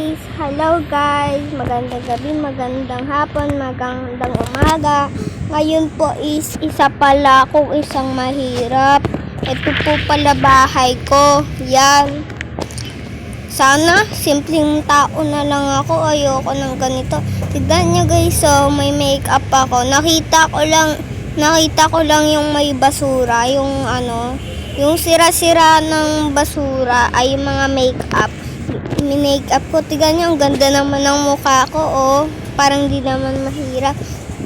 Hello guys! Magandang gabi, magandang hapon, magandang umaga. Ngayon po is isa pala akong isang mahirap. Ito po pala bahay ko. Yan. Sana simpleng tao na lang ako. Ayoko ng ganito. Tignan nyo guys, so may makeup ako. Nakita ko lang yung may basura, yung sira-sira ng basura ay mga makeup. Minake-up ko. Tignan nyo, ang ganda naman ng mukha ko, oh. Parang di naman mahirap.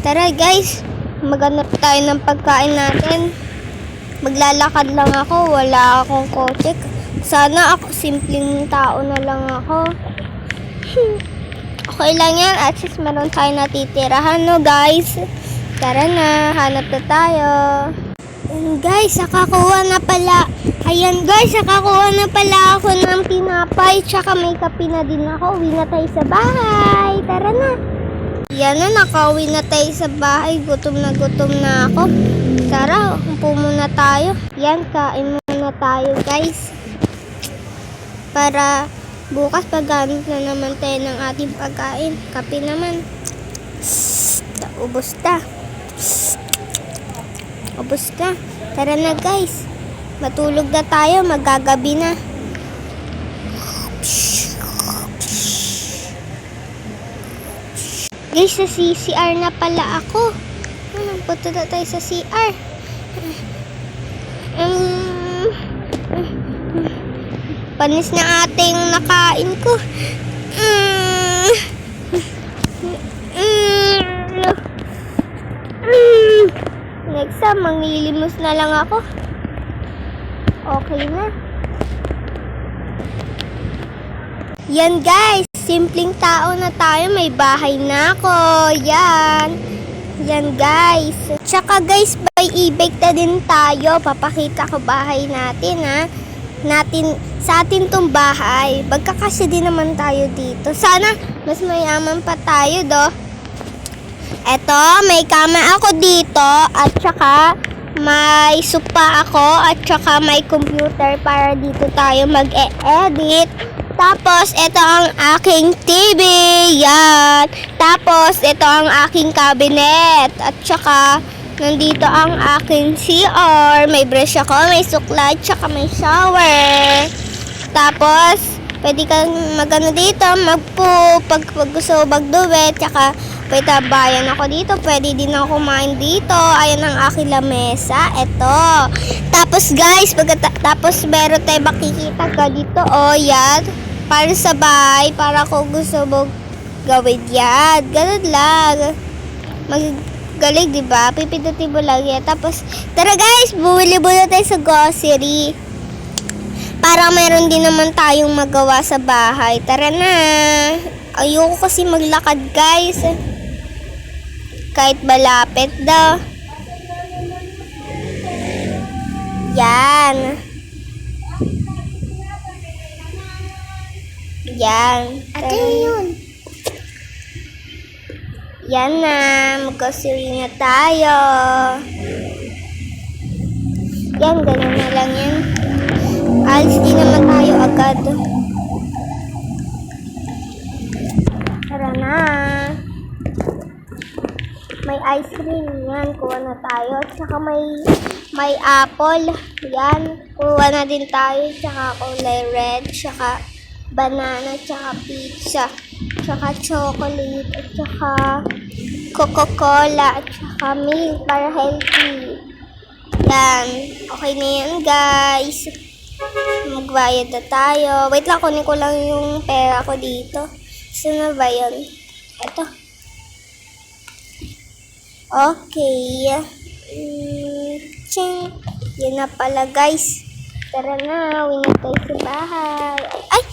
Tara guys, maghanap tayo ng pagkain natin. Maglalakad lang ako, wala akong kotse. Sana ako, simpleng tao na lang ako. Okay lang yan, at least meron tayo natitirahan, no guys. Tara na, hanap na tayo. And guys, nakakuha na pala. Ayan guys, nakakuha na pala ako ng tinapay. Tsaka may kape na din ako. Uwi na tayo sa bahay. Tara na. Yan na, nakauwi na tayo sa bahay. Gutom na ako. Tara, upo muna tayo. Yan, kain muna tayo guys. Para bukas paggamit na naman tayo ng ating pagkain. Kape naman. Ubos na. Ubos na. Tara na guys. Matulog na tayo. Magagabi na. Guys, sa CCR na pala ako. Punta na tayo sa CR. Panis na ating nakain ko. Next time, manglilimos na lang ako. Okay na. Yan guys, simpleng tao na tayo. May bahay na ako. Yan. Yan guys. Tsaka guys, by e-bike na din tayo. Papakita ko bahay natin ha. Sa atin tong bahay. Magkakasya din naman tayo dito. Sana mas mayaman pa tayo do. Eto, may kama ako dito. At tsaka may sopa ako. At tsaka may computer para dito tayo mag-e-edit. Tapos, ito ang aking TV. Yan. Tapos, ito ang aking cabinet. At tsaka, nandito ang aking CR. May brush ako, may suklay, tsaka may shower. Tapos, pwede kang magano dito, pag gusto magduwet, tsaka pwede tabayan ako dito, pwede din ako kumain dito. Ayan ang aking lamesa, eto. Tapos guys, tapos meron tayo makikita ka dito, oh yan. Para sa bahay, para kung gusto mo gawin yan. Ganun lang. Magaling, diba? Pipindutin mo lang yan. Tapos, tara guys, bumili muna tayo sa grocery. Para meron din naman tayong magawa sa bahay. Tara na. Ayoko kasi maglakad guys. Kahit malapit daw. Yan. Yan. Ate yun. Yan na. Mag-grocery na tayo. Yan, ganun na lang yan. Alis din naman tayo agad. Tara na. May ice cream. Yan, kuha na tayo. Tsaka may apple. Yan, kuha na din tayo. Tsaka kulay red. Tsaka banana. Tsaka pizza. Tsaka chocolate. At tsaka Coca-Cola. At tsaka milk para healthy. Yan. Okay na yan guys. Magbayad na tayo. Wait lang, kunin ko lang yung pera ko dito. Saan na ba yun? Ito. Okay. Ching. Yan na pala guys. Tara na. Uwi na tayo sa bahay. Ay!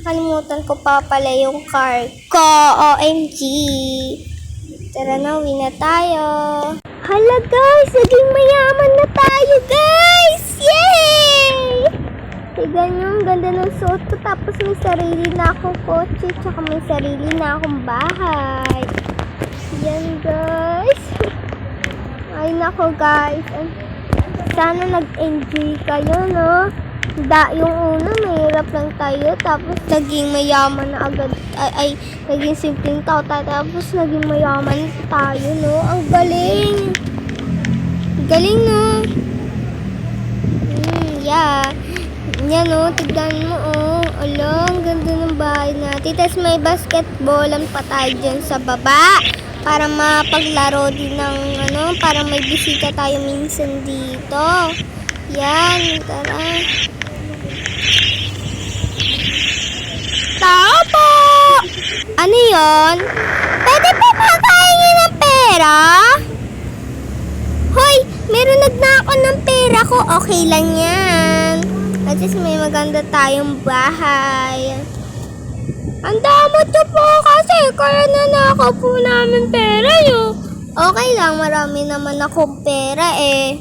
Nakalimutan ko pa pala yung car ko. OMG. Tara na. Uwi na tayo. Hala guys! Naging mayaman na tayo guys! Yay! Tignan nyo, ang ganda ng suot ko. Tapos may sarili na akong kotse. Tsaka may sarili na akong bahay. Yan guys. Ay nako guys. Sana nag-enjoy kayo, no? Yung una, mahirap lang tayo, tapos naging mayaman na agad, naging simpleng tao tayo, tapos naging mayaman tayo, no? Ang galing! Galing, no? Yeah. Yan, no? Tignan mo, oh. Ala, ang ganda ng bahay natin. Tapos may basketballan pa tayo dyan sa baba. Para mapaglaro din ng, para may bisita tayo minsan dito. Yan, tara. Tao po! Ano yun? Pwede po makahingi ng pera? Hoy, meron nagnako ng pera ko. Okay lang yan. At least may maganda tayong bahay. Ang damot nyo po kasi kaya nanakaw po namin pera yun. Okay lang, marami naman akong pera eh.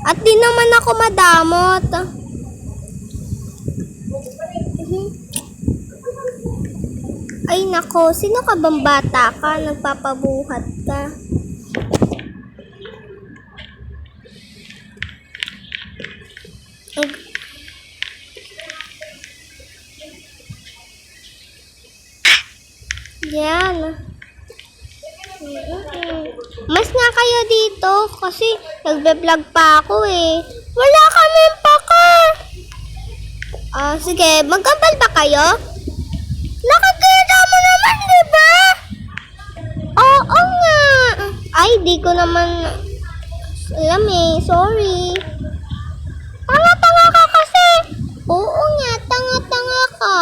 At di naman ako madamot. Ay nako, sino ka bang bata ka? Nagpapabuhat ka. Yan. Mas nga kayo dito kasi nagbe-vlog pa ako eh. Wala kami paka. Sige, magkambal ba kayo? Nakakita mo naman, di ba? Oo nga. Ay, di ko naman alam eh. Sorry. Tanga-tanga ka kasi. Oo nga, tanga-tanga ka.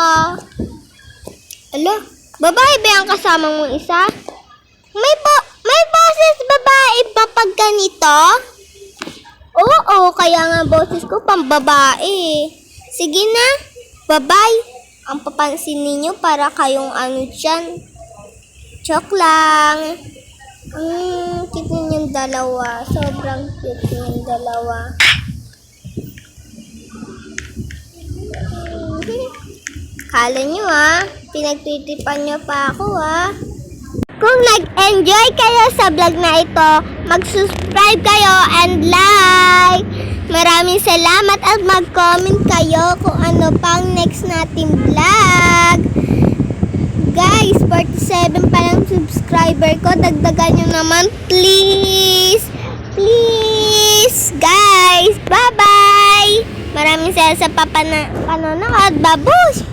Ala, babae ba ang kasama mong isa? May boses babae ba pag ganito? Oo, kaya nga boses ko pambabae. Sige na, bye-bye. Ang papansin ninyo para kayong ano dyan. Joke lang. Cute yung dalawa. Sobrang cute yung dalawa. Kala nyo pinagtitipan nyo pa ako Kung nag-enjoy kayo sa vlog na ito, mag-subscribe kayo and like. Maraming salamat at mag-comment kayo kung ano pang next natin vlog. Guys, 47 pa lang subscriber ko. Dagdagan nyo naman, please. Please, guys. Bye-bye. Maraming salamat sa panonood. Babush!